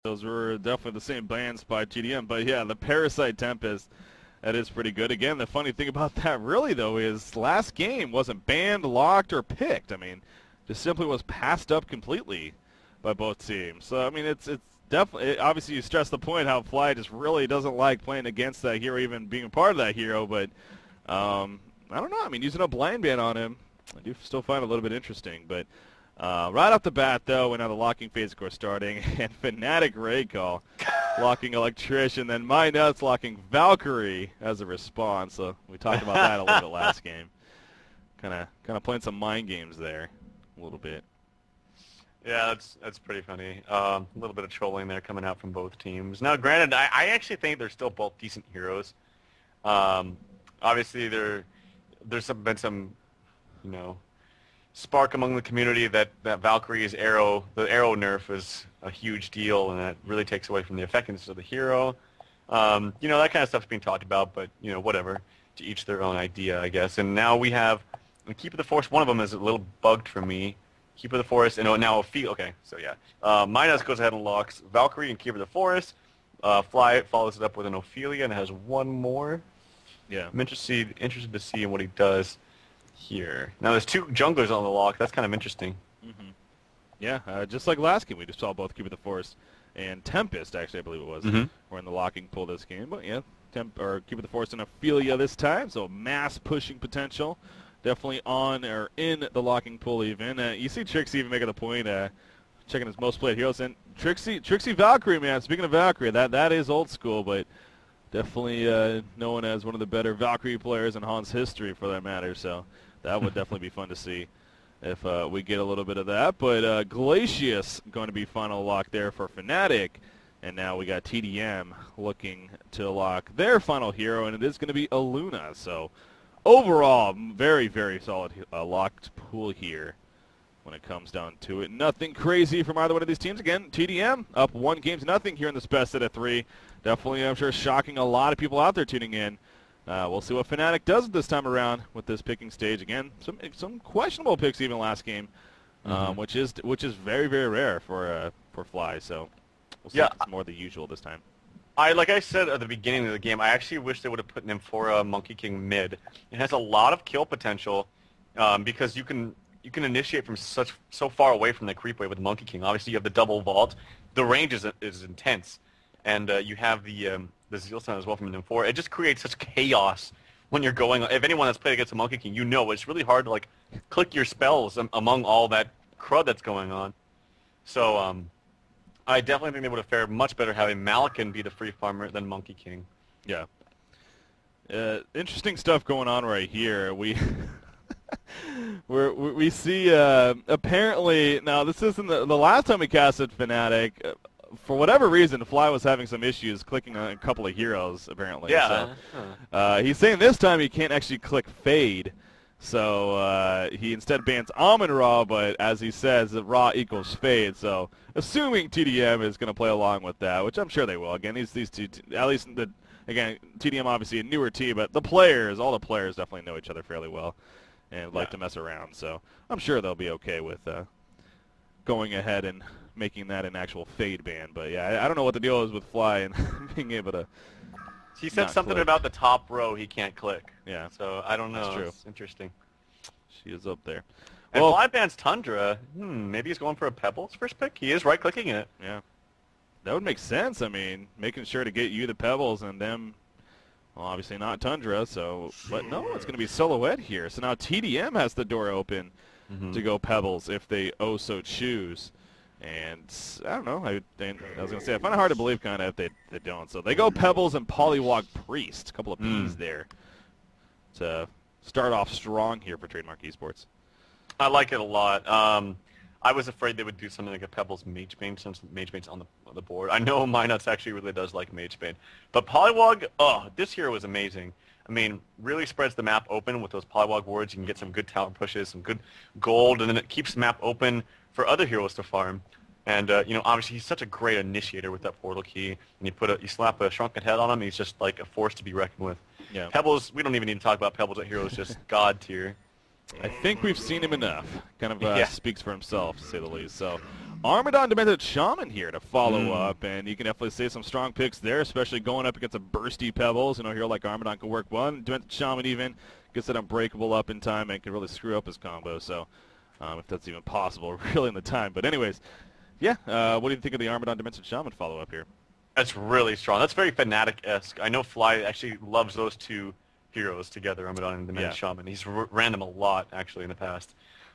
Those were definitely the same bands by tdM, but yeah, the Parasite Tempest, that is pretty good. Again, the funny thing about that really, though, is last game wasn't banned, locked, or picked. I mean, just simply was passed up completely by both teams. So, I mean, it's definitely, obviously you stress the point how Fly just really doesn't like playing against that hero, even being a part of that hero, but I don't know. I mean, using a blind ban on him, I do still find it a little bit interesting, but right off the bat, though, now the locking phase, of course, starting, and Fnatic Raid Call locking Electrician, then MyNuts locking Valkyrie as a response. So we talked about that a little bit last game. Kind of playing some mind games there, a little bit. Yeah, that's pretty funny. A little bit of trolling there coming out from both teams. Now, granted, I actually think they're still both decent heroes. Obviously, there's been some, you know, spark among the community that Valkyrie's the arrow nerf is a huge deal, and that really takes away from the effectiveness of the hero. You know, that kind of stuff's being talked about, but, you know, whatever. To each their own idea, I guess. And now we have Keep of the Forest. One of them is a little bugged for me. Keep of the Forest, and now Ophelia. Okay, so yeah. MyNuts goes ahead and locks Valkyrie and Keep of the Forest. Fly follows it up with an Ophelia and has one more. Yeah. I'm interested to see what he does here. Now there's two junglers on the lock. That's kind of interesting. Mm-hmm. Yeah, just like last game, we just saw both Keep of the Forest and Tempest, actually, I believe it was, were in the locking pool this game. But yeah, Keep of the Forest and Ophelia this time, so mass pushing potential. Definitely on or in the locking pool even. You see Trixie even making the point, checking his most played heroes. And Trixie Valkyrie, man, speaking of Valkyrie, that is old school, but definitely known as one of the better Valkyrie players in Han's history, for that matter. So that would definitely be fun to see if we get a little bit of that. But Glacius going to be final lock there for Fnatic. And now we got tdM looking to lock their final hero, and it is going to be Aluna. So overall, very, very solid locked pool here when it comes down to it. Nothing crazy from either one of these teams. Again, tdM up 1-0 here in this best out of 3. Definitely, I'm sure, shocking a lot of people out there tuning in. We'll see what Fnatic does this time around with this picking stage. Again, some questionable picks even last game, which is very, very rare for Fly. So we'll see if it's more the usual this time. Like I said at the beginning of the game, I actually wish they would have put Nymphora Monkey King mid. It has a lot of kill potential because you can initiate from so far away from the creep wave with Monkey King. Obviously, you have the double vault. The range is intense, and you have the Zeal Stone as well from Nymphora. It just creates such chaos when you're going. If anyone has played against a Monkey King, you know it's really hard to like click your spells among all that crud that's going on. So I definitely think they would have fared much better having Malikan be the free farmer than Monkey King. Yeah. Interesting stuff going on right here. We see apparently, now this isn't the last time we casted Fnatic. For whatever reason, Fly was having some issues clicking on a couple of heroes, apparently. Yeah. So, he's saying this time he can't actually click Fade. So he instead bans Amon-Ra, but as he says, Ra equals Fade. So assuming tdM is going to play along with that, which I'm sure they will. Again, these two, at least again, tdM obviously a newer team, but all the players definitely know each other fairly well and like to mess around. So I'm sure they'll be okay with going ahead and making that an actual Fade ban. But yeah, I don't know what the deal is with Fly and being able to. He said something about the top row he can't click. Yeah. So I don't know. That's true. It's interesting. She is up there. And Fly bans Tundra. Maybe he's going for a Pebbles first pick. He is right-clicking it. Yeah. That would make sense. I mean, making sure to get you the Pebbles and them, well, obviously not Tundra. So, but no, it's going to be Silhouette here. So now tdM has the door open to go Pebbles if they so choose. And I don't know. I was going to say, I find it hard to believe kind of if they don't. So they go Pebbles and Polywog Priest. A couple of P's there to start off strong here for Trademark Esports. I like it a lot. I was afraid they would do something like a Pebbles Magebane since Magebane's on the board. I know MyNuts actually really does like Magebane. But Polywog, this hero was amazing. I mean, really spreads the map open with those Polywog wards. You can get some good tower pushes, some good gold, and then it keeps the map open for other heroes to farm. And, you know, obviously he's such a great initiator with that portal key. And you slap a shrunken head on him, he's just like a force to be reckoned with. Yeah. Pebbles, we don't even need to talk about Pebbles. That hero is just god tier. I think we've seen him enough. Kind of speaks for himself, to say the least. So Armadon Demented Shaman here to follow up, and you can definitely see some strong picks there, especially going up against a bursty Pebbles. You know, a hero like Armadon can work one. Demented Shaman even gets it unbreakable up in time and can really screw up his combo, so if that's even possible really in the time. But anyways, yeah, what do you think of the Armadon Demented Shaman follow-up here? That's really strong. That's very Fnatic-esque. I know Fly actually loves those two heroes together, Armadon and Demented Shaman. He's ran them a lot, actually, in the past.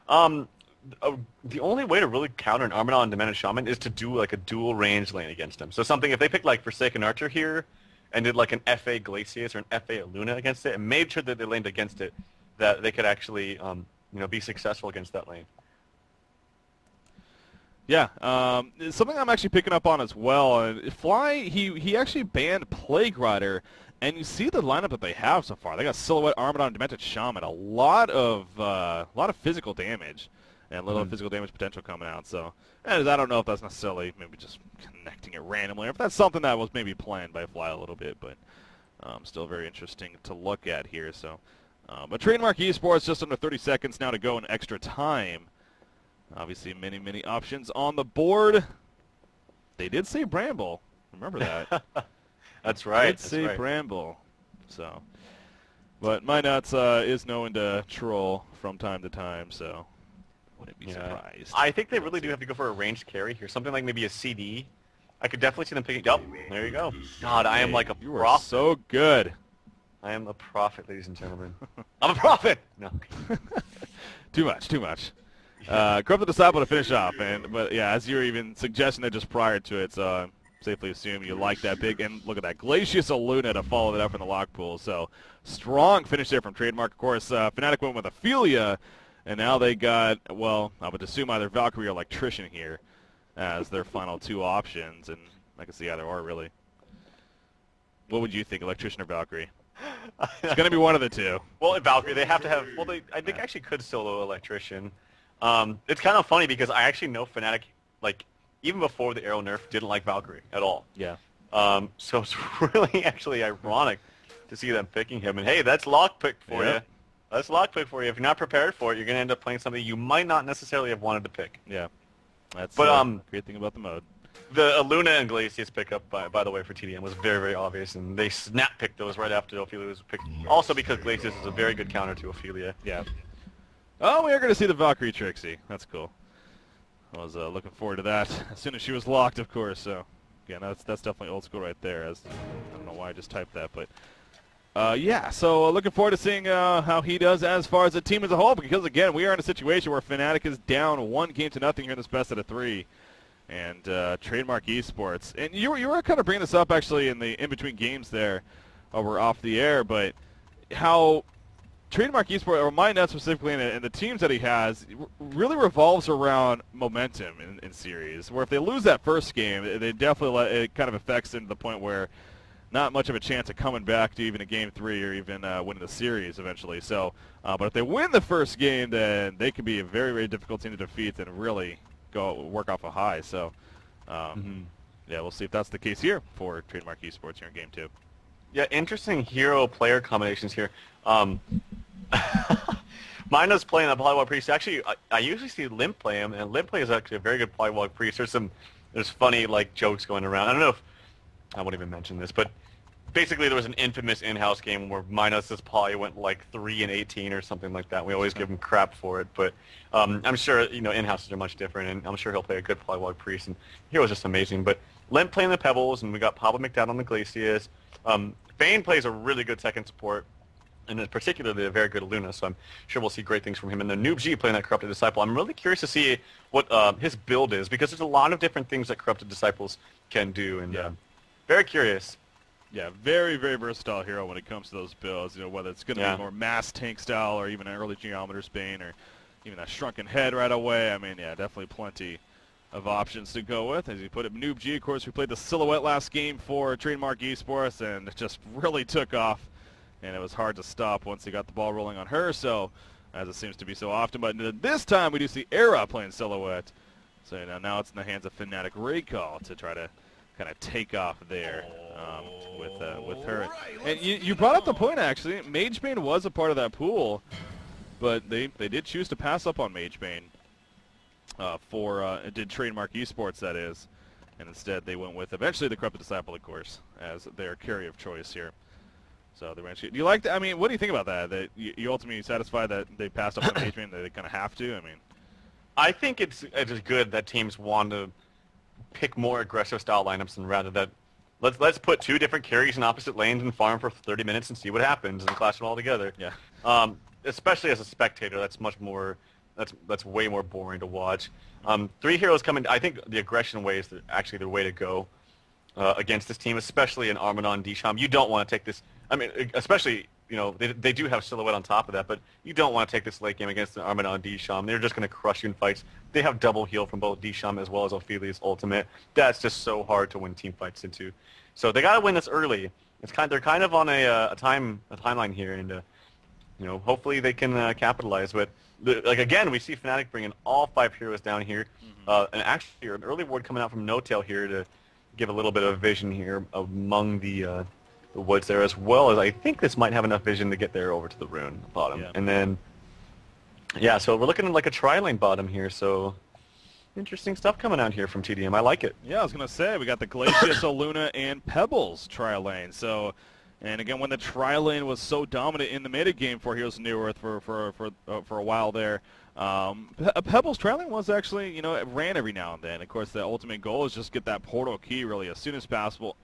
The only way to really counter an Armadon and Demented Shaman is to do like a dual range lane against him. So something, if they picked like Forsaken Archer here and did like an FA Glacius or an FA Luna against it and made sure that they laned against it, that they could actually you know, be successful against that lane. Yeah, something I'm actually picking up on as well. Fly, he actually banned Plague Rider, and you see the lineup that they have so far. They got Silhouette, Armadon, Demented Shaman, a lot of physical damage, and a little physical damage potential coming out. So, and I don't know if that's necessarily maybe just connecting it randomly, or if that's something that was maybe planned by Fly a little bit, but still very interesting to look at here. So, but Trademark Esports just under 30 seconds now to go in extra time. Obviously, many options on the board. They did say Bramble. Remember that. That's right. Did say Bramble. So, but MyNuts is known to troll from time to time, so wouldn't be surprised. I think they really do have to go for a ranged carry here. Something like maybe a CD. I could definitely see them picking. Oh, there you go. God, I am like a you prophet. are so good. I am a prophet, ladies and gentlemen. I'm a prophet. No. Too much. Corrupted Disciple to finish off, but yeah, as you were even suggesting it just prior to it, so safely assume you like that big, and look at that, Glacius Luna to follow that up in the lock pool, so strong finish there from Trademark. Of course, Fnatic went with Ophelia, and now they got, well, I would assume either Valkyrie or Electrician here as their final two options, and I can see either or, really. What would you think, Electrician or Valkyrie? It's going to be one of the two. Well, Valkyrie, they have to have, well, I think actually could solo Electrician. It's kind of funny because I actually know Fnatic, like, even before the Arrow nerf, didn't like Valkyrie at all. Yeah. So it's really actually ironic to see them picking him. And hey, that's lockpick for you. That's lockpick for you. If you're not prepared for it, you're going to end up playing something you might not necessarily have wanted to pick. Yeah. That's the great thing about the mode. The Luna and Glacius pickup, by the way, for tdM was very obvious, and they snap-picked those right after Ophelia was picked. Also because Glacius is a very good counter to Ophelia. Yeah. Oh, we are going to see the Valkyrie Trixie. That's cool. I was looking forward to that as soon as she was locked, of course. So, again, that's definitely old school right there. I don't know why I just typed that, but yeah. So looking forward to seeing how he does as far as the team as a whole, because again, we are in a situation where Fnatic is down 1-0 here in this best out of 3, and Trademark Esports. And you were kind of bringing this up actually in the in-between games there, we're off the air, but how Trademark Esports, or MyNuts specifically, and the teams that he has, really revolves around momentum in series. Where if they lose that first game, they definitely it kind of affects them to the point where not much of a chance of coming back to even a game 3 or even winning the series eventually. So, but if they win the first game, then they can be a very difficult team to defeat and really work off a high. So, yeah, we'll see if that's the case here for Trademark Esports here in game 2. Yeah, interesting hero-player combinations here. MyNuts playing the Polywog Priest. Actually, I usually see Limp play him, and Limp play is actually a very good Polywog Priest. There's funny like jokes going around. I don't know if I won't even mention this, but basically there was an infamous in-house game where MyNuts' Poly went like 3-18 or something like that. We always give him crap for it, but I'm sure in-houses are much different, and I'm sure he'll play a good Polywog Priest. And he was just amazing. But Limp playing the Pebbles, and we got Pablo McDowd on the Glacius. Vayne plays a really good second support, and particularly a very good Luna, so I'm sure we'll see great things from him. And then Noob G playing that Corrupted Disciple. I'm really curious to see what his build is, because there's a lot of different things that Corrupted Disciples can do, and very curious. Yeah, very versatile hero when it comes to those builds, whether it's going to be more mass tank style or even an early Geometer's Bane or even that Shrunken Head right away. I mean, yeah, definitely plenty of options to go with. As you put it, Noob G, of course, we played the Silhouette last game for Trademark Esports, and it just really took off, and it was hard to stop once he got the ball rolling on her, so as it seems to be so often. But this time we do see Era playing Silhouette, so now it's in the hands of Fnatic Recall to try to kind of take off there with her. And you brought up the point, actually. Magebane was a part of that pool, but they did choose to pass up on Magebane. did trademark esports, that is, and instead they went with eventually the Corrupted Disciple, of course, as their carry of choice here. So they eventually. Do you like that? I mean, what do you think about that? That you ultimately satisfied that they passed up on engagement, that they kind of have to? I mean, I think it's good that teams want to pick more aggressive style lineups and rather that let's put 2 different carries in opposite lanes and farm for 30 minutes and see what happens and clash them all together. Yeah. Especially as a spectator, that's much more. That's way more boring to watch. 3 heroes coming. I think the aggression way is actually the way to go against this team, especially in Armadon DreamHoN. You don't want to take this. I mean, especially, you know, they do have Silhouette on top of that, but you don't want to take this late game against an Armadon DreamHoN. They're just going to crush you in fights. They have double heal from both DreamHoN as well as Ophelia's ultimate. That's just so hard to win team fights into. So they got to win this early. They're kind of on a timeline here, and you know, hopefully they can capitalize with. Like again, we see Fnatic bringing all 5 heroes down here, and actually an early ward coming out from No-Tail here to give a little bit of vision here among the woods there, as well as I think this might have enough vision to get there over to the rune bottom. Yeah. And then, yeah, so we're looking at like a tri-lane bottom here, so interesting stuff coming out here from tdM. I like it. Yeah, I was going to say, we got the Glacius, Oluna, and Pebbles tri-lane. So, and again, when the tri-lane was so dominant in the meta game for Heroes of New Earth for a while there, Pebbles tri-lane was actually, you know, it ran every now and then. Of course, the ultimate goal is just get that portal key really as soon as possible.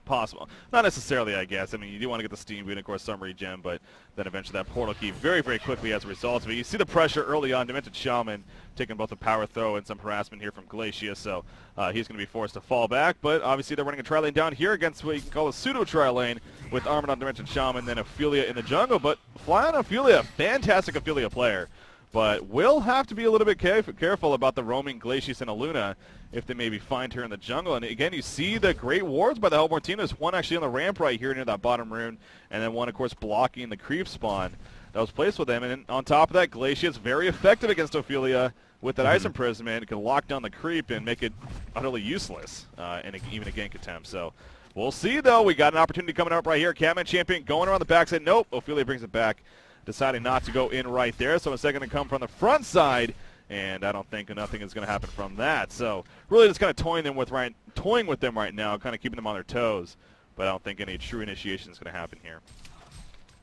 Not necessarily, I guess. I mean, you do want to get the Steam Boot, of course, some regen, but then eventually that portal key very, very quickly as a result of it. You see the pressure early on. Demented Shaman taking both a power throw and some harassment here from Glacius, so he's going to be forced to fall back. But obviously they're running a tri-lane down here against what you can call a pseudo tri-lane with Armadon, Demented Shaman, then Ophelia in the jungle. But fly on Ophelia, fantastic Ophelia player. But will have to be a little bit careful about the roaming Glacius and Oluna if they maybe find her in the jungle. And again, you see the great wards by the Hellborn team. There's one actually on the ramp right here near that bottom rune, and then one, of course, blocking the creep spawn that was placed with them. And on top of that, Glacius very effective against Ophelia with that Ice Imprisonment. It can lock down the creep and make it utterly useless in even a gank attempt. So we'll see, though. We got an opportunity coming up right here. Catman Champion going around the backside. Nope, Ophelia brings it back, deciding not to go in right there. So it's going to come from the front side, and I don't think nothing is going to happen from that. So really just kind of toying with them right now, kind of keeping them on their toes. But I don't think any true initiation is going to happen here.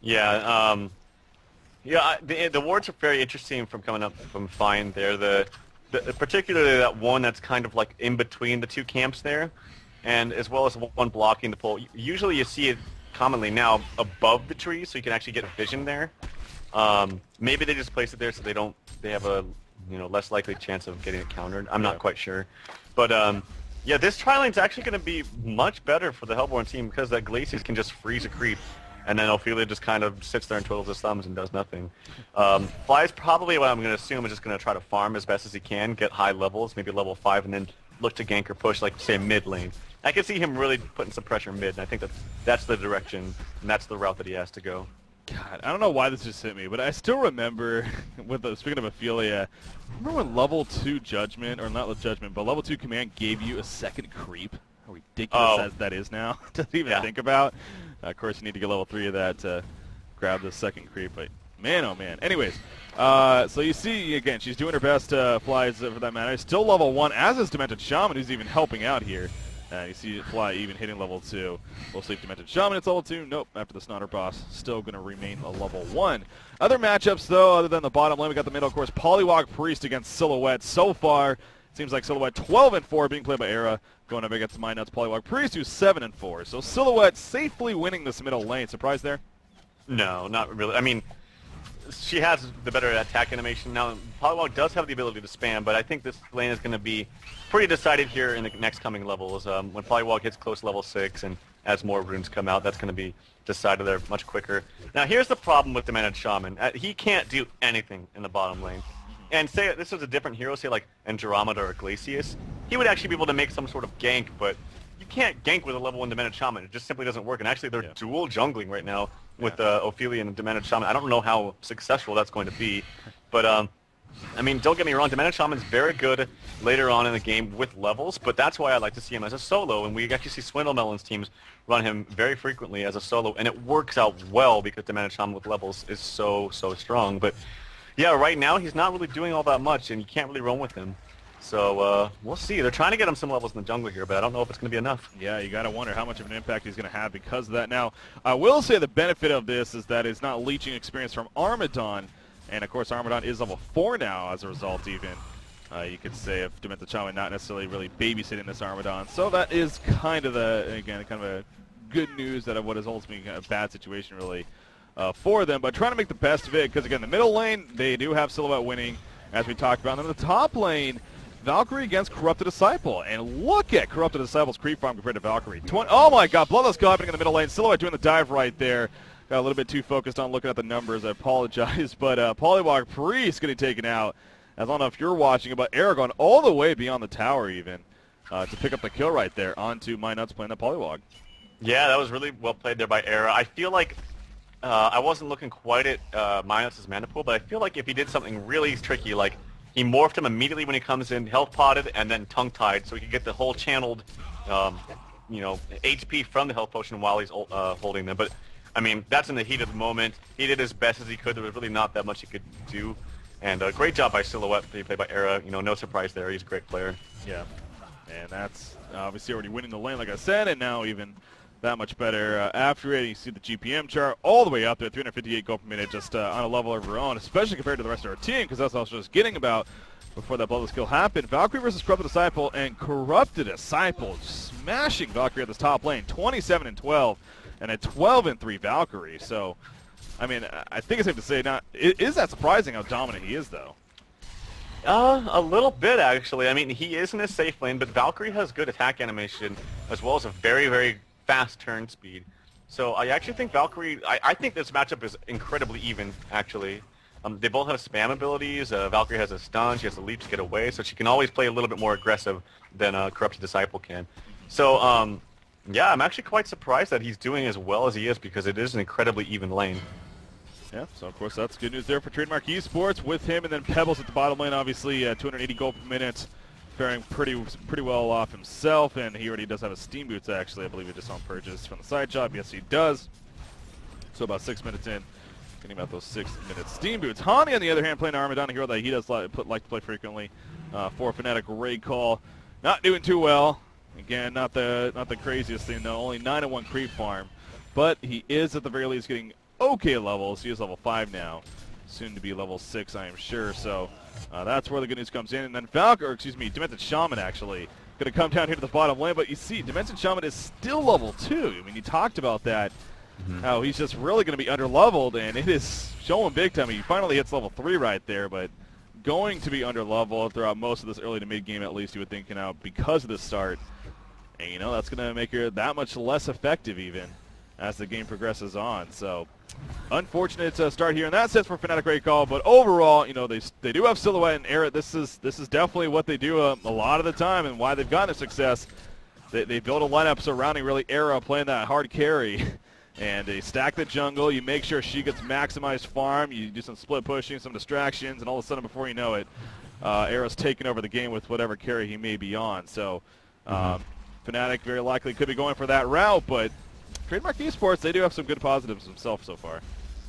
Yeah, the wards are very interesting from coming up from Fine there. Particularly that one that's kind of like in between the 2 camps there, and as well as one blocking the pole. Usually you see it commonly now above the tree, so you can actually get vision there. Maybe they just place it there so they have a less likely chance of getting it countered. I'm not quite sure, but yeah, this tri-lane's actually going to be much better for the Hellborn team because that Glacius can just freeze a creep, and then Ophelia just kind of sits there and twiddles his thumbs and does nothing. Fly's probably what I'm going to assume is just going to try to farm as best as he can, get high levels, maybe level 5, and then look to gank or push, like, say, mid lane. I can see him really putting some pressure mid, and I think that's the direction, and that's the route that he has to go. God, I don't know why this just hit me, but I still remember, speaking of Ophelia, remember when level 2 Judgment, or not Judgment, but level 2 Command gave you a second creep? How ridiculous that is now to even think about. Of course, you need to get level 3 of that to grab the second creep, but man, oh man. Anyways, so you see, again, she's doing her best, Flies for that matter. Still level 1, as is Demented Shaman, who's even helping out here. You see Fly even hitting level 2. We'll see if Demented Shaman it's level 2. Nope, after the Snodder boss, still going to remain a level 1. Other matchups, though, other than the bottom lane, we got the middle, of course, Polywog Priest against Silhouette. So far, it seems like Silhouette 12-4, being played by Era, going up against My Nuts Polywog Priest, who's 7-4. So Silhouette safely winning this middle lane. Surprise there? No, not really. I mean, she has the better attack animation. Now, Polywog does have the ability to spam, but I think this lane is going to be pretty decided here in the next coming levels. When Polywog hits close level 6 and as more runes come out, that's going to be decided there much quicker. Now, here's the problem with Demented Shaman. He can't do anything in the bottom lane. And say this was a different hero, say like Andromeda or Glacius, he would actually be able to make some sort of gank, but you can't gank with a level 1 Demented Shaman. It just simply doesn't work. And actually, they're dual jungling right now with Ophelia and Demented Shaman. I don't know how successful that's going to be, but I mean, don't get me wrong, Demented Shaman's very good later on in the game with levels, but that's why I like to see him as a solo, and we actually see Swindlemelon's teams run him very frequently as a solo, and it works out well because Demented Shaman with levels is so strong. But yeah, right now he's not really doing all that much, and you can't really run with him. So we'll see. They're trying to get him some levels in the jungle here, but I don't know if it's going to be enough. Yeah, you got to wonder how much of an impact he's going to have because of that. Now, I will say the benefit of this is that it's not leeching experience from Armadon, and of course Armadon is level 4 now as a result even. You could say if Fntc not necessarily really babysitting this Armadon. So that is kind of kind of a good news out of what is ultimately a bad situation really for them. But trying to make the best of it because, again, the middle lane, they do have Silhouette winning, as we talked about. And then the top lane, Valkyrie against Corrupted Disciple. And look at Corrupted Disciple's creep farm compared to Valkyrie. Oh my god, Bloodlust Kill happening in the middle lane. Silhouette doing the dive right there. Got a little bit too focused on looking at the numbers. I apologize. But Polywog Priest getting taken out. I don't know if you're watching it, but Aragon all the way beyond the tower even to pick up the kill right there onto MyNuts playing that Polywog. Yeah, that was really well played there by Era. I feel like I wasn't looking quite at MyNuts' mana pool, but I feel like if he did something really tricky, like he morphed him immediately when he comes in, health potted, and then tongue-tied, so he could get the whole channeled, HP from the health potion while he's holding them. But I mean, that's in the heat of the moment. He did as best as he could. There was really not that much he could do. And great job by Silhouette, played by Era. No surprise there. He's a great player. Yeah, and that's obviously already winning the lane, like I said, and now even that much better. After it, you see the GPM chart all the way up there, 358 gold per minute, just on a level of her own, especially compared to the rest of our team, because that's what I was just getting about before that Bloodless Kill happened. Valkyrie versus Corrupted Disciple, and Corrupted Disciple smashing Valkyrie at this top lane, 27-12, and a 12-3 Valkyrie. So, I mean, I think it's safe to say, is that surprising how dominant he is, though? A little bit, actually. I mean, he is in a safe lane, but Valkyrie has good attack animation, as well as a very, very fast turn speed. So I actually think Valkyrie, I think this matchup is incredibly even, actually. They both have spam abilities. Valkyrie has a stun, she has a leap to get away, so she can always play a little bit more aggressive than Corrupted Disciple can. So, yeah, I'm actually quite surprised that he's doing as well as he is, because it is an incredibly even lane. Yeah, so of course that's good news there for Trademark Esports with him, and then Pebbles at the bottom lane, obviously 280 gold per minute, faring pretty well off himself, and he already does have his Steam Boots actually. I believe he just on purchase from the side shop. Yes, he does. So about 6 minutes in, getting about those 6-minute Steam Boots. Hani, on the other hand, playing Armadon, a hero that he does like to play frequently for Fnatic Raid Call. Not doing too well. Again, not the craziest thing though. Only 9-1 creep farm, but he is at the very least getting okay levels. He is level 5 now, soon to be level 6, I am sure. So that's where the good news comes in. And then Demented Shaman actually going to come down here to the bottom lane. But you see, Demented Shaman is still level 2. I mean, you talked about that, how he's just really going to be under-leveled, and it is showing big time. He finally hits level 3 right there, but going to be under-leveled throughout most of this early to mid-game at least, you would think, because of the start. And, that's going to make her that much less effective even as the game progresses on. So unfortunate start here in that sense for Fnatic Raid Call, but overall, they do have Silhouette and Era. This is definitely what they do a lot of the time, and why they've gotten their success. They build a lineup surrounding really Era playing that hard carry, and they stack the jungle. You make sure she gets maximized farm. You do some split pushing, some distractions, and all of a sudden, before you know it, Era's taking over the game with whatever carry he may be on. So Fnatic very likely could be going for that route, but Trademark Esports, they do have some good positives themselves so far.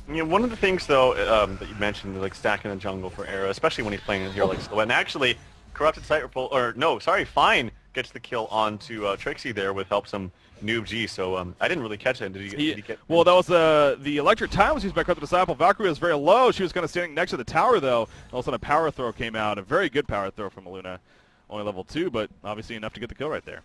One of the things, though, that you mentioned, like stacking the jungle for Era, especially when he's playing a hero like Silhouette. And actually, Corrupted Fine gets the kill onto Trixie there with help some Noob G. So I didn't really catch it. Did he get? Well, that was the electric time was used by Corrupted Disciple. Valkyrie was very low. She was kind of standing next to the tower, though. All of a sudden, a power throw came out. A very good power throw from Luna. Only level 2, but obviously enough to get the kill right there.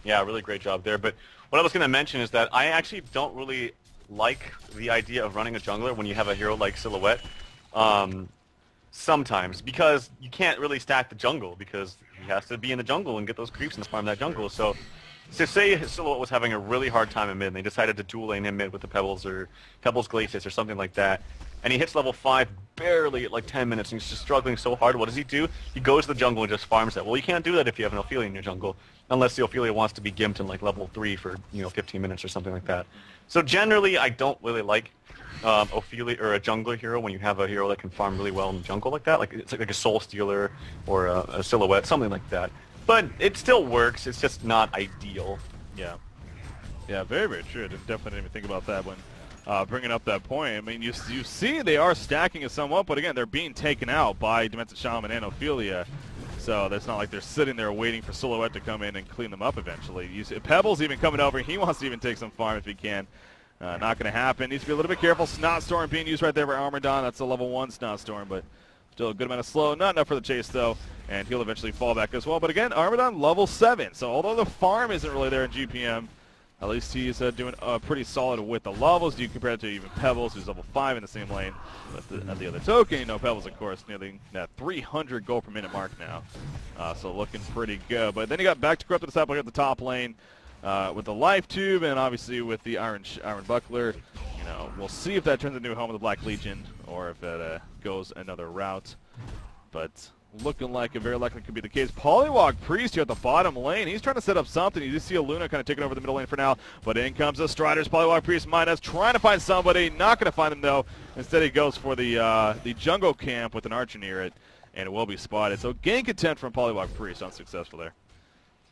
Yeah, really great job there. But what I was going to mention is that I actually don't really like the idea of running a jungler when you have a hero like Silhouette. Sometimes, because you can't really stack the jungle, because he has to be in the jungle and get those creeps and farm that jungle. So say Silhouette was having a really hard time in mid, and they decided to dual lane him mid with the Pebbles or Pebbles Glacius or something like that, and he hits level 5 barely at like 10 minutes, and he's just struggling so hard. What does he do? He goes to the jungle and just farms that. Well, you can't do that if you have an Ophelia in your jungle, unless the Ophelia wants to be gimped in like level 3 for 15 minutes or something like that. So generally, I don't really like Ophelia or a jungler hero when you have a hero that can farm really well in the jungle like that. Like it's like a Soul Stealer or a Silhouette, something like that. But it still works. It's just not ideal. Yeah. Yeah, very, very true. I definitely didn't even think about that when bringing up that point. I mean, you see they are stacking it somewhat, but again, they're being taken out by Demented Shaman and Ophelia. So that's not like they're sitting there waiting for Silhouette to come in and clean them up eventually. You see Pebbles even coming over. He wants to even take some farm if he can. Not going to happen. Needs to be a little bit careful. Snot Storm being used right there by Armadon. That's a level 1 Snot Storm, but still a good amount of slow. Not enough for the chase, though, and he'll eventually fall back as well. But again, Armadon level 7. So although the farm isn't really there in GPM, at least he's doing pretty solid with the levels. Do you compare it to even Pebbles, who's level 5 in the same lane? But at the other token, you know, Pebbles, of course, nearly that 300 gold per minute mark now. So looking pretty good. But then he got back to Corrupted Disciple at the top lane with the Life Tube, and obviously with the Iron Buckler. You know, we'll see if that turns into a Home of the Black Legion or if it goes another route. But looking like it very likely could be the case. Polywog Priest here at the bottom lane. He's trying to set up something. You just see a Luna kind of taking over the middle lane for now. But in comes the Striders. Polywog Priest Midas trying to find somebody. Not going to find him, though. Instead, he goes for the jungle camp with an archer near it. And it will be spotted. So gank attempt from Polywog Priest. Unsuccessful there.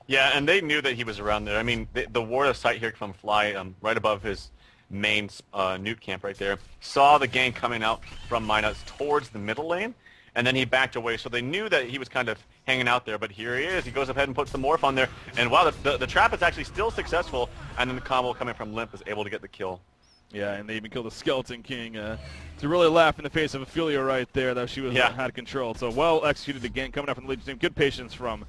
Yeah, and they knew that he was around there. I mean, the ward of sight here from Fly right above his main nuke camp right there. Saw the gank coming out from Midas towards the middle lane. And then he backed away, so they knew that he was kind of hanging out there. But here he is. He goes ahead and puts the morph on there. And wow, the trap is actually still successful. And then the combo coming from Limp is able to get the kill. Yeah, and they even killed the Skeleton King to really laugh in the face of Ophelia right there, that she was had control. So well executed again, coming up from the Legion team. Good patience from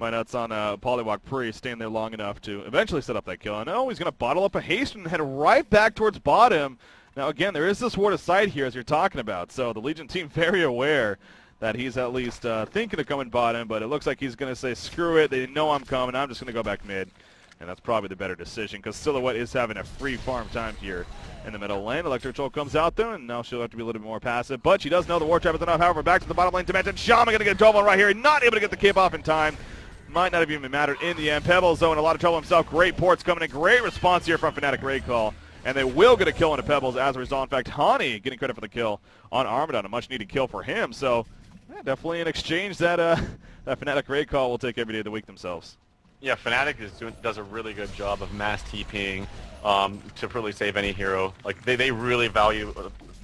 my nuts on Polywog Priest, staying there long enough to eventually set up that kill. And oh, he's going to bottle up a haste and head right back towards bottom. Now, again, there is this ward of sight here, as you're talking about, so the Legion team very aware that he's at least thinking of coming bottom, but it looks like he's going to say, screw it, they know I'm coming, I'm just going to go back mid, and that's probably the better decision, because Silhouette is having a free farm time here in the middle lane. Electric Troll comes out there, and now she'll have to be a little bit more passive, but she does know the War Trap is enough. However, back to the bottom lane Dimension. Shaman going to get a double right here, not able to get the cape off in time. Might not have even mattered in the end. Pebbles, though, in a lot of trouble himself. Great ports coming in, great response here from Fnatic Raidcall. And they will get a kill into Pebbles as a result. In fact, Hani getting credit for the kill on Armadon, a much-needed kill for him. So, yeah, definitely an exchange that that Fnatic Raidcall will take every day of the week themselves. Yeah, Fnatic does a really good job of mass TPing to really save any hero. Like they really value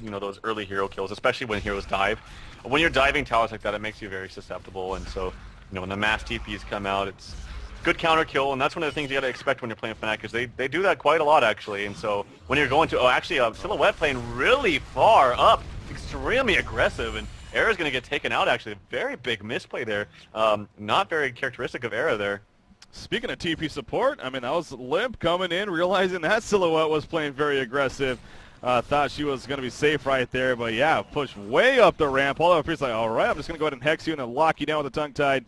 you know, those early hero kills, especially when heroes dive. When you're diving towers like that, it makes you very susceptible. And so, you know, when the mass TPs come out, it's good counter kill, and that's one of the things you got to expect when you're playing Fnatic, because they do that quite a lot, actually. And so when you're going to, Silhouette playing really far up, extremely aggressive, and Era's going to get taken out, actually. A very big misplay there. Not very characteristic of Era there. Speaking of TP support, I mean, that was Limp coming in, realizing that Silhouette was playing very aggressive. Thought she was going to be safe right there, but yeah, pushed way up the ramp. Polywog Priest like, all right, I'm just going to go ahead and hex you and then lock you down with a tongue-tied.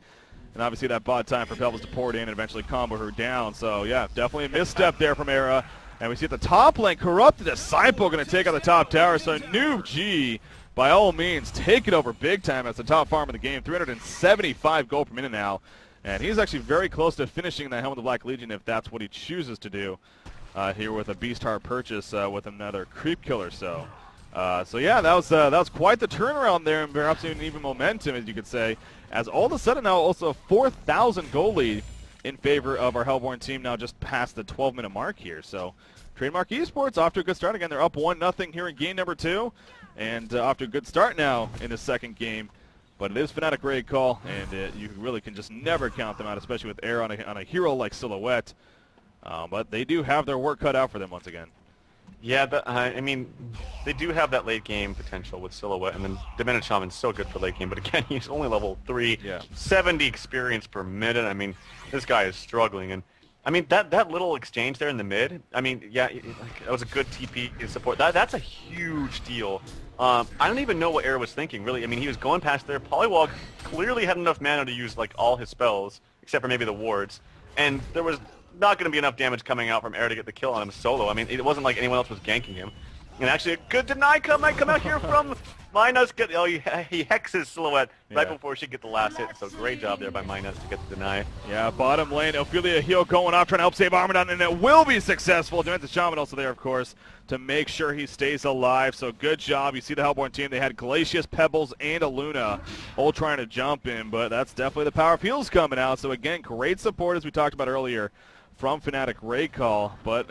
And obviously that bot time for Pebbles to pour it in and eventually combo her down. So yeah, definitely a misstep there from Era. And we see at the top lane, Corrupted Disciple going to take out the top tower. So Noob G, by all means, take it over big time as the top farm in the game. 375 gold per minute now. And he's actually very close to finishing that Helm of the Black Legion if that's what he chooses to do here with a Beast Heart purchase with another Creep Killer. So yeah, that was quite the turnaround there, and perhaps even momentum, as you could say, as all of a sudden now also a 4,000 goal lead in favor of our Hellborn team, now just past the 12-minute mark here. So Trademark Esports off to a good start again. They're up 1-0 here in game number 2, and off to a good start now in the second game. But it is Fnatic Raidcall, and you really can just never count them out, especially with Air on a hero like Silhouette. But they do have their work cut out for them once again. Yeah, I mean, they do have that late game potential with Silhouette, and then Demented Shaman's so good for late game, but again, he's only level 3, 70 experience per minute. I mean, this guy is struggling, and I mean, that little exchange there in the mid, I mean, yeah, that was a good TP support. That's a huge deal. I don't even know what Era was thinking, really. I mean, he was going past there. Polywog clearly had enough mana to use, like, all his spells, except for maybe the wards, and there was not going to be enough damage coming out from Era to get the kill on him solo. I mean, it wasn't like anyone else was ganking him. And actually, a good deny might come out here from Minus. He hexes Silhouette right before she get the last hit. So great job there by Minus to get the deny. Yeah, bottom lane, Ophelia heal going off, trying to help save Armadon, and it will be successful. Demented Shaman also there, of course, to make sure he stays alive. So good job. You see the Hellborn team, they had Glacius, Pebbles, and a Luna all trying to jump in, but that's definitely the power of heals coming out. So again, great support, as we talked about earlier, from Fnatic Raidcall, but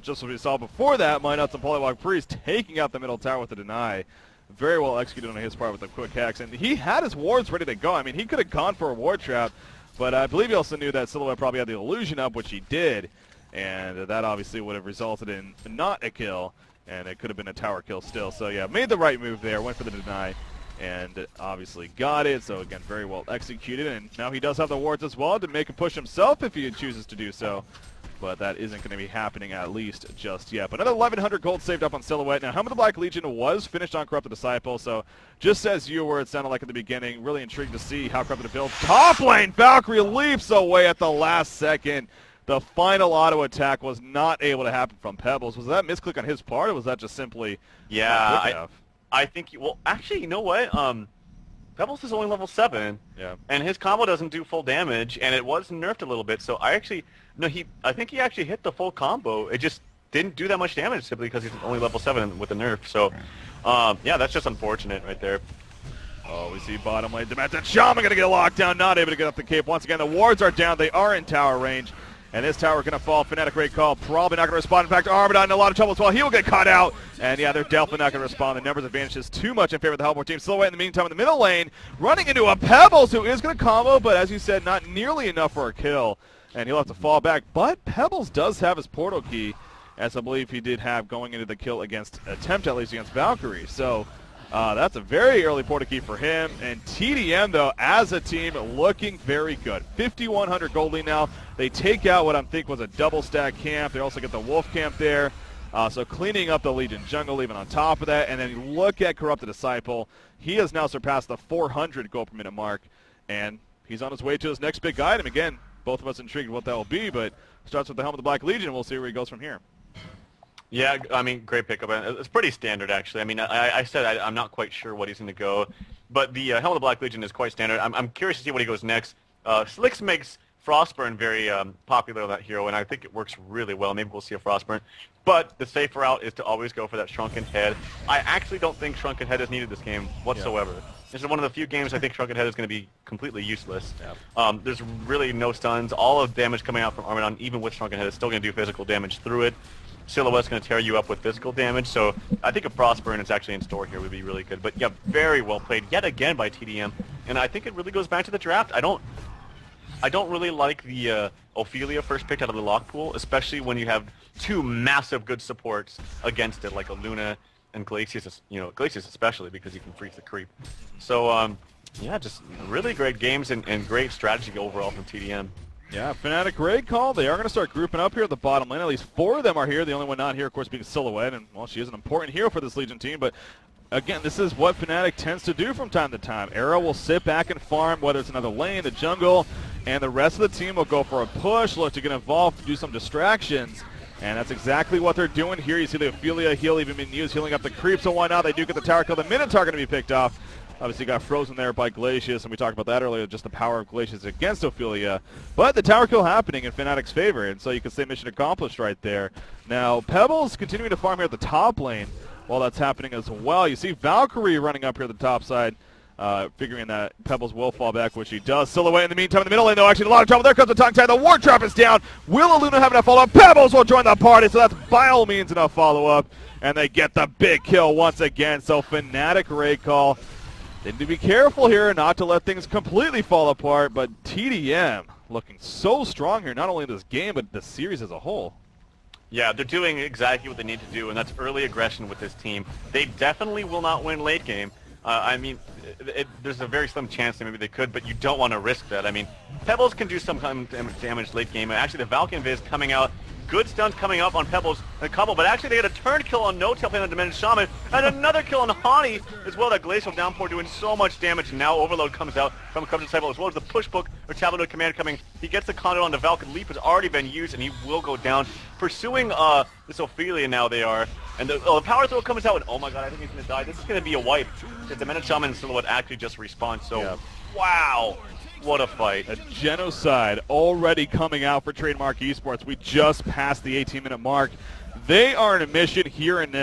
just as we saw before that, Minuts and Polywog Priest taking out the middle tower with the deny. Very well executed on his part with the quick hacks. And he had his wards ready to go. I mean, he could have gone for a ward trap, but I believe he also knew that Silhouette probably had the illusion up, which he did. And that obviously would have resulted in not a kill, and it could have been a tower kill still. So yeah, made the right move there, went for the deny, and obviously got it. So again, very well executed, and now he does have the wards as well to make a push himself if he chooses to do so. But that isn't going to be happening at least just yet. But another 1,100 gold saved up on Silhouette. Now, Helm of the Black Legion was finished on Corrupted Disciple, so just as you were, it sounded like at the beginning, really intrigued to see how Corrupted builds. Top lane, Valkyrie leaps away at the last second. The final auto attack was not able to happen from Pebbles. Was that a misclick on his part, or was that just simply not quick enough? I think, well, actually, you know what? Pebbles is only level 7, and his combo doesn't do full damage, and it was nerfed a little bit, so I think he actually hit the full combo. It just didn't do that much damage simply because he's only level 7 with the nerf, so, yeah, that's just unfortunate right there. Oh, we see bottom lane. Demented Shaman going to get locked down, not able to get up the cape. Once again, the wards are down. They are in tower range. And this tower going to fall. Fnatic great call. Probably not going to respond. In fact, Armadon in a lot of trouble as well. He will get caught out. And yeah, they're definitely not going to respond. The numbers advantage is too much in favor of the Hellboy team. Silhouette in the meantime in the middle lane, running into a Pebbles who is going to combo, but as you said, not nearly enough for a kill. And he'll have to fall back. But Pebbles does have his portal key, as I believe he did have going into the kill against, attempt at least against Valkyrie. So that's a very early portal key for him. And tdM, though, as a team, looking very good. 5,100 gold lead now. They take out what I think was a double stack camp. They also get the wolf camp there. So cleaning up the Legion jungle even on top of that. And then you look at Corrupted Disciple. He has now surpassed the 400 gold per minute mark. And he's on his way to his next big item. Again, both of us intrigued what that will be, but starts with the Helm of the Black Legion. We'll see where he goes from here. Yeah, I mean, great pickup. It's pretty standard, actually. I mean, I said I'm not quite sure what he's going to go, but the Helm of the Black Legion is quite standard. I'm curious to see what he goes next. Slicks makes Frostburn very popular on that hero, and I think it works really well. Maybe we'll see a Frostburn. But the safe route is to always go for that Shrunken Head. I actually don't think Shrunken Head is needed this game whatsoever. Yeah. This is one of the few games I think Shrunken Head is going to be completely useless. Yeah. There's really no stuns. All of damage coming out from Armadon, even with Shrunken Head, is still going to do physical damage through it. Silhouette's going to tear you up with physical damage, so I think a Frostburn is actually in store here would be really good. But yeah, very well played yet again by tdM, and I think it really goes back to the draft. I don't really like the Ophelia first picked out of the lock pool, especially when you have two massive good supports against it, like a Luna and Glacius, Glacius especially because you can freeze the creep. So yeah, just really great games and great strategy overall from tdM. Yeah, Fnatic great call. They are going to start grouping up here at the bottom lane. At least 4 of them are here. The only one not here, of course, being Silhouette. And, well, she is an important hero for this Legion team. But, again, this is what Fnatic tends to do from time to time. Arrow will sit back and farm, whether it's another lane, the jungle, and the rest of the team will go for a push, look to get involved, to do some distractions. And that's exactly what they're doing here. You see the Ophelia heal even being used, healing up the creep. So why not? They do get the tower kill. The Minotaur going to be picked off. Obviously got frozen there by Glacius, and we talked about that earlier, just the power of Glacius against Ophelia. But the tower kill happening in Fnatic's favor, and so you can say mission accomplished right there. Now, Pebbles continuing to farm here at the top lane while that's happening as well. You see Valkyrie running up here at the top side, figuring that Pebbles will fall back, which he does. Silhouette in the meantime in the middle lane, though, actually a lot of trouble. There comes the tongue tie. The War Trap is down. Will Luna have enough follow-up? Pebbles will join the party, so that's by all means enough follow-up. And they get the big kill once again. So Fnatic raid call. They need to be careful here not to let things completely fall apart, but tdM looking so strong here, not only in this game, but the series as a whole. Yeah, they're doing exactly what they need to do, and that's early aggression with this team. They definitely will not win late game. I mean, there's a very slim chance that maybe they could, but you don't want to risk that. I mean, Pebbles can do some kind of damage late game. Actually, the Valken Viz coming out. Good stuns coming up on Pebbles and Couple, but actually they get a turn kill on No-Tail playing on Demented Shaman, and another kill on Hani as well. That Glacial Downpour doing so much damage, and now Overload comes out from Corrupted Disciple as well as the push book or Tablet Command coming. He gets the conduit on the Valken. Leap has already been used, and he will go down. Pursuing this Ophelia now they are, and the power throw comes out, and oh my god, I think he's going to die. This is going to be a wipe. The Demented Shaman and Silhouette actually just respawn, so yeah. Wow. What a fight. A genocide already coming out for Trademark Esports. We just passed the 18-minute mark. They are in a mission here in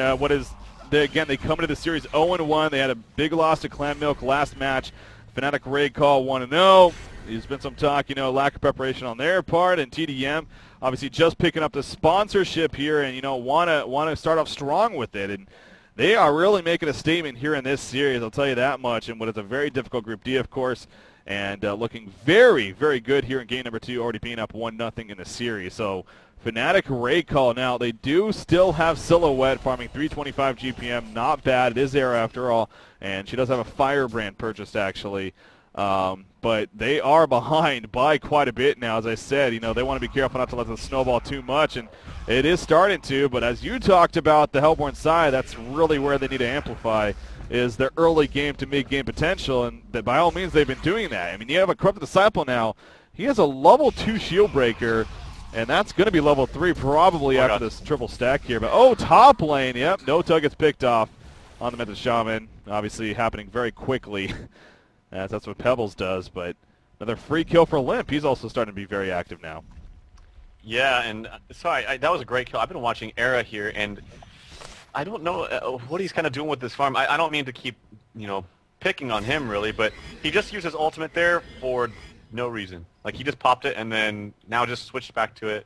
again, they come into the series 0-1. They had a big loss to Clan Milk last match. Fnatic raid call 1-0. There's been some talk, lack of preparation on their part, and tdM obviously just picking up the sponsorship here and, want to start off strong with it. And they are really making a statement here in this series, I'll tell you that much, and what is a very difficult Group D, of course, and looking very, very good here in game number 2, already being up 1-0 in the series. So Fnatic Ray call now. They do still have Silhouette farming 325 GPM. Not bad. It is Era after all, and she does have a Firebrand purchased actually. But they are behind by quite a bit now. As I said, they want to be careful not to let them snowball too much, and it is starting to. But as you talked about the Hellborn side, that's really where they need to amplify, is their early game to mid-game potential, and that by all means they've been doing that. I mean, you have a Corrupted Disciple now. He has a level 2 shield breaker, and that's going to be level 3 probably after this triple stack here. But, top lane, yep, no tug gets picked off on the Mythic Shaman. Obviously happening very quickly, as that's what Pebbles does. But another free kill for Limp. He's also starting to be very active now. Yeah, and sorry, that was a great kill. I've been watching Era here, and I don't know what he's kind of doing with this farm. I don't mean to keep, picking on him really, but he just used his ultimate there for no reason. Like, he just popped it and then now just switched back to it.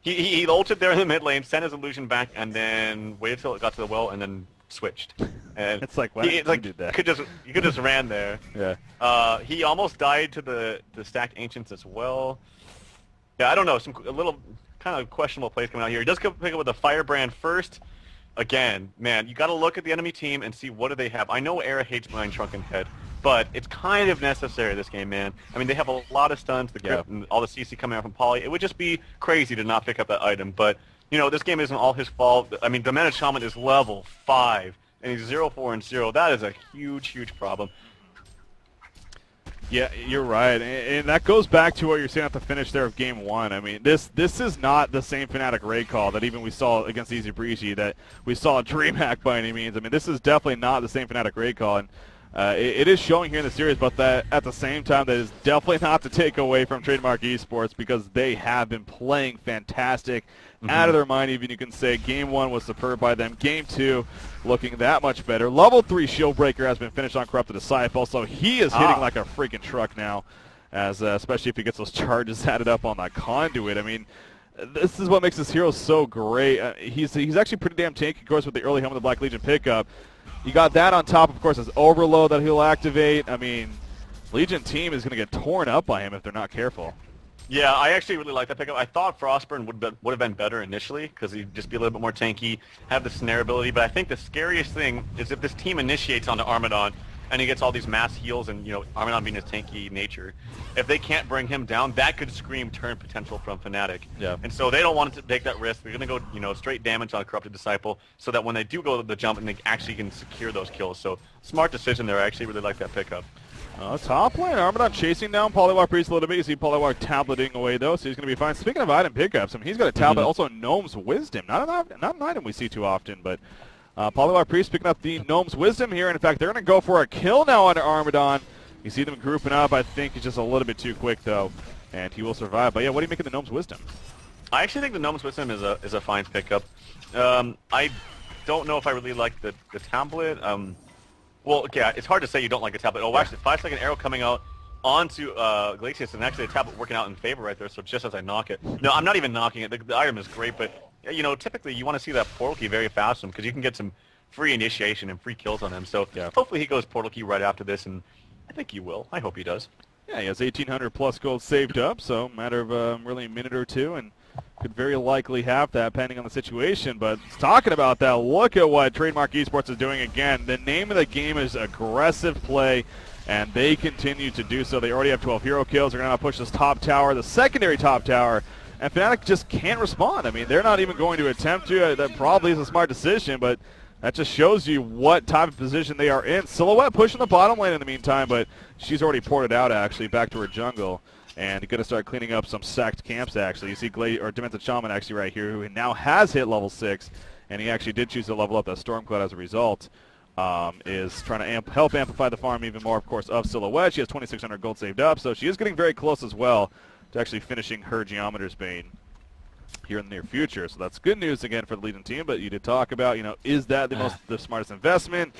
He ulted there in the mid lane, sent his illusion back, and then waited till it got to the well and then switched. And it's like, why did you do that? You could just ran there. Yeah. He almost died to the stacked ancients as well. Yeah, I don't know. A little kind of questionable plays coming out here. He does pick up with the Firebrand first. Again, man, you got to look at the enemy team and see what do they have. I know Era hates Blind Shrunken Head, but it's kind of necessary this game, man. I mean, they have a lot of stuns, the grip, and all the CC coming out from Poly. It would just be crazy to not pick up that item. But, this game isn't all his fault. I mean, Demented Shaman is level 5, and he's 0-4-0. That is a huge, huge problem. Yeah, you're right, and that goes back to what you're saying at the finish there of Game 1. I mean, this is not the same Fnatic raid call that even we saw against Easy Breezy, that we saw DreamHack by any means. I mean, this is definitely not the same Fnatic raid call, and it is showing here in the series, but that at the same time, that is definitely not to take away from Trademark Esports, because they have been playing fantastic, out of their mind even, you can say. Game 1 was superb by them. Game 2 looking that much better. Level 3 shield breaker has been finished on Corrupted Disciple, so he is hitting like a freaking truck now, as especially if he gets those charges added up on that conduit. I mean, this is what makes this hero so great. He's actually pretty damn tanky, of course, with the early Helm of the Black Legion pickup. You got that on top, of course, as Overload that he'll activate. I mean, Legion team is going to get torn up by him if they're not careful. Yeah, I actually really like that pickup. I thought Frostburn would have been better initially, because he'd just be a little bit more tanky, have the snare ability. But I think the scariest thing is if this team initiates onto Armadon, and he gets all these mass heals, and Armadon being his tanky nature, if they can't bring him down, that could scream turn potential from Fnatic. Yeah. And so they don't want to take that risk. They're going to go straight damage on a Corrupted Disciple, so that when they do go to the jump, and they actually can secure those kills. So smart decision there. I actually really like that pickup. Top lane, Armadon chasing down Polywalk Priest a little bit. You see Polywalk tableting away, though, so he's going to be fine. Speaking of item pickups, I mean, he's got a tablet, also Gnome's Wisdom. Not an item we see too often, but Polywalk Priest picking up the Gnome's Wisdom here, and in fact, they're going to go for a kill now under Armadon. You see them grouping up. I think he's just a little bit too quick, though, and he will survive. But yeah, what do you make of the Gnome's Wisdom? I actually think the Gnome's Wisdom is a fine pickup. I don't know if I really like the tablet. Well, okay, it's hard to say you don't like a tablet. Oh, actually, 5-second arrow coming out onto Glacius, and actually a tablet working out in favor right there, so just as I knock it. No, I'm not even knocking it. The item is great, but, typically you want to see that portal key very fast, because you can get some free initiation and free kills on him. So hopefully he goes portal key right after this, and I think he will. I hope he does. Yeah, he has 1,800 plus gold saved up, so matter of really a minute or two, and could very likely have that depending on the situation. But talking about that, look at what Trademark Esports is doing again. The name of the game is aggressive play, and they continue to do so. They already have 12 hero kills. They're going to push this top tower, the secondary top tower, and Fnatic just can't respond. I mean, they're not even going to attempt to. That probably is a smart decision, but that just shows you what type of position they are in. Silhouette pushing the bottom lane in the meantime, but she's already ported out, actually, back to her jungle. And going to start cleaning up some sacked camps, actually. You see Demented Shaman, actually, right here, who now has hit level 6, and he actually did choose to level up that Stormcloud as a result, is trying to help amplify the farm even more, of course, of Silhouette. She has 2,600 gold saved up, so she is getting very close as well to actually finishing her Geometer's Bane here in the near future. So that's good news again for the Legion team, but you did talk about, is that the smartest investment?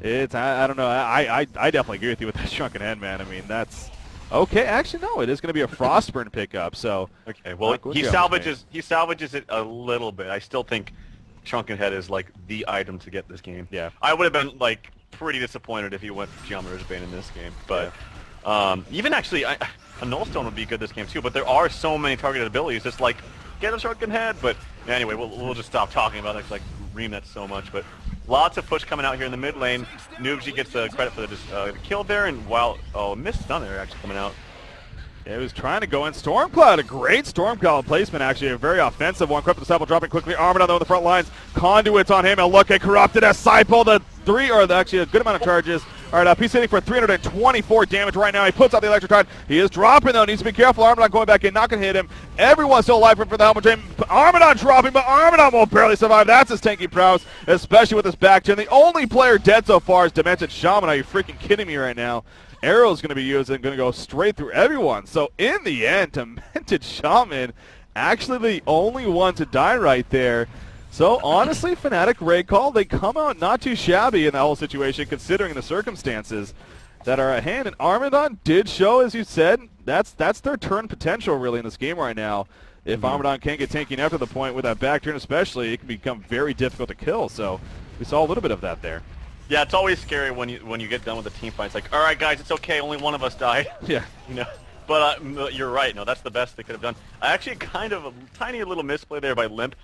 It's, I don't know. I definitely agree with you with that Shrunken Head, man. I mean, that's... Okay, actually, no, it is going to be a Frostburn pickup, so... Okay, well, he salvages it a little bit. I still think Shrunken Head is like the item to get this game. Yeah. I would have been like pretty disappointed if he went Geometer's Bane in this game, but even actually, a Nullstone would be good this game too. But there are so many targeted abilities, just like get a Shrunken Head. But anyway, we'll just stop talking about it because I ream that so much. But lots of push coming out here in the mid lane. Noobsy gets the credit for the kill there, and while missed stun there actually coming out. Yeah, he was trying to go in. Stormcloud, a great Stormcloud placement, actually. A very offensive one. Corrupted Disciple dropping quickly. Armored on the front lines. Conduits on him. And look at Corrupted Disciple. Actually a good amount of charges. All right, he's hitting for 324 damage right now. He puts out the Electric Tide. He is dropping, though. Needs to be careful. Armadon going back in. Not going to hit him. Everyone's still alive for the helmet drain. Armadon dropping, but Armadon will barely survive. That's his tanky prowess, especially with his back turn. The only player dead so far is Demented Shaman. Are you freaking kidding me right now? Arrow's going to be used and going to go straight through everyone. So in the end, Demented Shaman actually the only one to die right there. So honestly, Fnatic Recall, they come out not too shabby in the whole situation considering the circumstances that are at hand. And Armadon did show, as you said, that's their turn potential really in this game right now. If Armadon can't get tanking after the point with that back turn especially, it can become very difficult to kill. So we saw a little bit of that there. Yeah, it's always scary when you get done with the team fight. It's like, all right, guys, it's okay. Only one of us died. Yeah. You know. But you're right. No, that's the best they could have done. Actually, kind of a tiny little misplay there by Limp.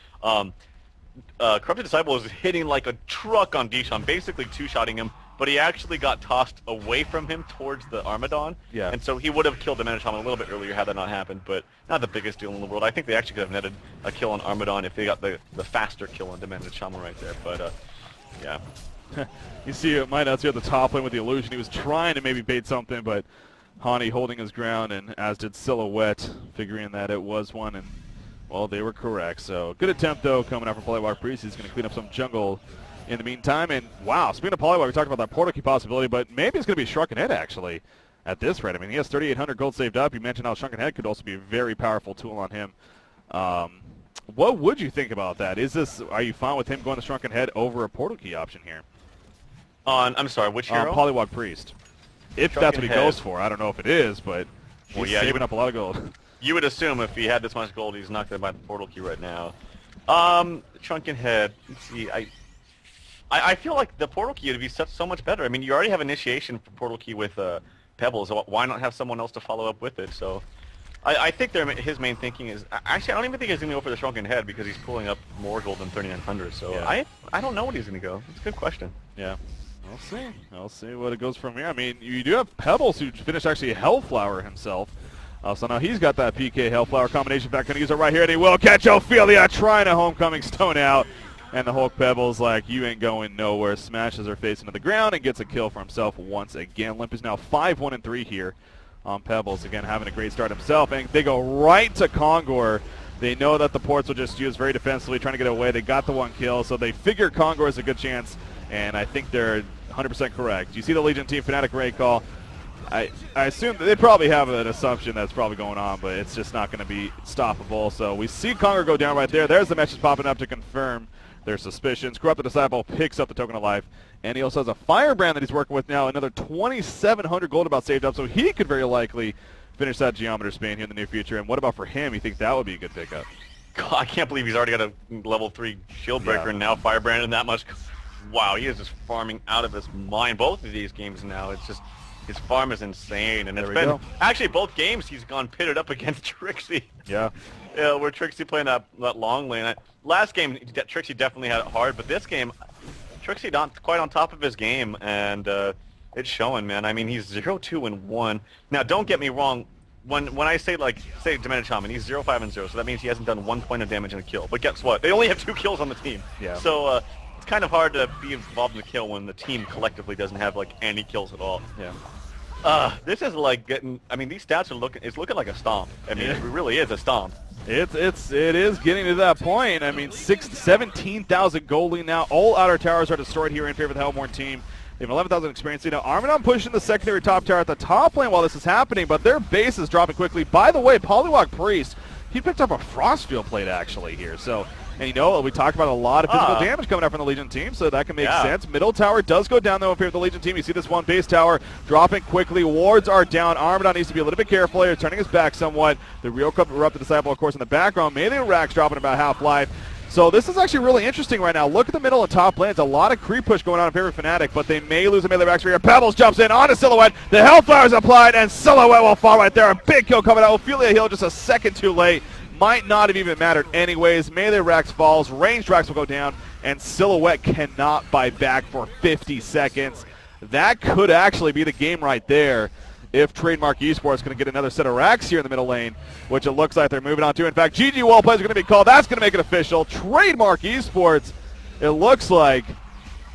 Corrupted Disciple was hitting like a truck on DreamHoN, basically two-shotting him, but he actually got tossed away from him towards the Armadon. Yeah. And so he would have killed the Demented Shaman a little bit earlier had that not happened, but not the biggest deal in the world. I think they actually could have netted a kill on Armadon if they got the faster kill on Demented Shaman right there. But, yeah. You see Minus here at the top lane with the illusion. He was trying to maybe bait something, but Hani holding his ground, and as did Silhouette, figuring that it was one, and, well, they were correct. So good attempt, though, coming out from Polywalk Priest. He's going to clean up some jungle in the meantime. And, wow, speaking of Polywalk, we talked about that portal key possibility, but maybe it's going to be Shrunken Head, actually, at this rate. I mean, he has 3,800 gold saved up. You mentioned how Shrunken Head could also be a very powerful tool on him. What would you think about that? Are you fine with him going to Shrunken Head over a portal key option here? I'm sorry, which hero? Polywalk Priest. If Shrunken that's what he Head. goes for. I don't know if it is, but he's saving up a lot of gold. You would assume if he had this much gold, he's not going to buy the portal key right now. Shrunken Head. Let's see. I feel like the portal key would be so much better. I mean, you already have initiation for portal key with Pebbles. So why not have someone else to follow up with it? So I think his main thinking is actually I don't even think he's going to go for the Shrunken Head because he's pulling up more gold than 3,900. So yeah. I don't know what he's going to go. It's a good question. Yeah. We'll see. I'll see what it goes from here. I mean, you do have Pebbles who finished actually Hellflower himself. So now he's got that PK Hellflower combination back. Going to use it right here, and he will catch Ophelia trying a Homecoming Stone out. And the Hulk Pebbles like, you ain't going nowhere. Smashes her face into the ground and gets a kill for himself once again. Limp is now 5-1-3 here on Pebbles. Again, having a great start himself. And they go right to Kongor. They know that the ports will just use very defensively, trying to get away. They got the one kill, so they figure Kongor is a good chance. And I think they're 100% correct. You see the Legion team, Fnatic Recall. I assume they probably have an assumption that's probably going on, but it's just not going to be stoppable. So we see Kongor go down right there. There's the message popping up to confirm their suspicions. Corrupted Disciple picks up the Token of Life, and he also has a Firebrand that he's working with now. Another 2,700 gold about saved up, so he could very likely finish that Geometer's Bane here in the near future. And what about for him? You think that would be a good pickup? God, I can't believe he's already got a level 3 shield breaker and now Firebrand and that much. Wow, he is just farming out of his mind. Both of these games now, it's just his farm is insane, and it's been actually both games he's gone pitted up against Trixie. Yeah. Yeah, where Trixie playing that long lane. Last game, Trixie definitely had it hard, but this game, Trixie not quite on top of his game, and it's showing, man. I mean, he's 0-2-1. Now, don't get me wrong. When I say Demented Shaman, he's 0-5-0, so that means he hasn't done 1 point of damage in a kill. But guess what? They only have 2 kills on the team. Yeah. So it's kind of hard to be involved in the kill when the team collectively doesn't have any kills at all. Yeah. This is like getting. I mean, these stats are looking. It's looking like a stomp. I mean, it really is a stomp. It is getting to that point. I mean, 17,000 gold lead now. All outer towers are destroyed here in favor of the Hellborn team. They have 11,000 experience. You know, Armadon pushing the secondary top tower at the top lane while this is happening, but their base is dropping quickly. By the way, Polywalk Priest, he picked up a Frostfield plate actually here. So, and you know, we talked about a lot of physical damage coming out from the Legion team, so that can make sense. Middle tower does go down though in favor of the Legion team. You see this one base tower dropping quickly. Wards are down. Armadon needs to be a little bit careful here, turning his back somewhat. The real Corrupted Disciple, of course, in the background. Melee Rax dropping about half-life. So this is actually really interesting right now. Look at the middle and top lanes. A lot of creep push going on in favor of Fnatic, but they may lose a melee racks here. Pebbles jumps in onto Silhouette. The Hellfire is applied, and Silhouette will fall right there. A big kill coming out. Ophelia Hill just a second too late. Might not have even mattered anyways. Melee racks falls. Ranged racks will go down, and Silhouette cannot buy back for 50 seconds. That could actually be the game right there if Trademark Esports going to get another set of racks here in the middle lane, which it looks like they're moving on to. In fact, GG wall plays are going to be called. That's going to make it official. Trademark Esports, it looks like,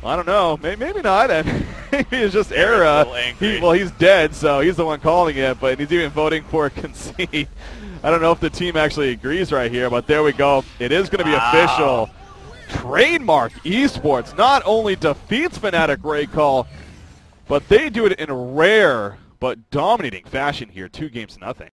I don't know, maybe not. Maybe it's just Era. Well, he's dead, so he's the one calling it, but he's even voting for a concede. I don't know if the team actually agrees right here, but there we go. It is going to be official. Trademark Esports not only defeats Fnatic Ray Call, but they do it in a rare but dominating fashion here, 2-0.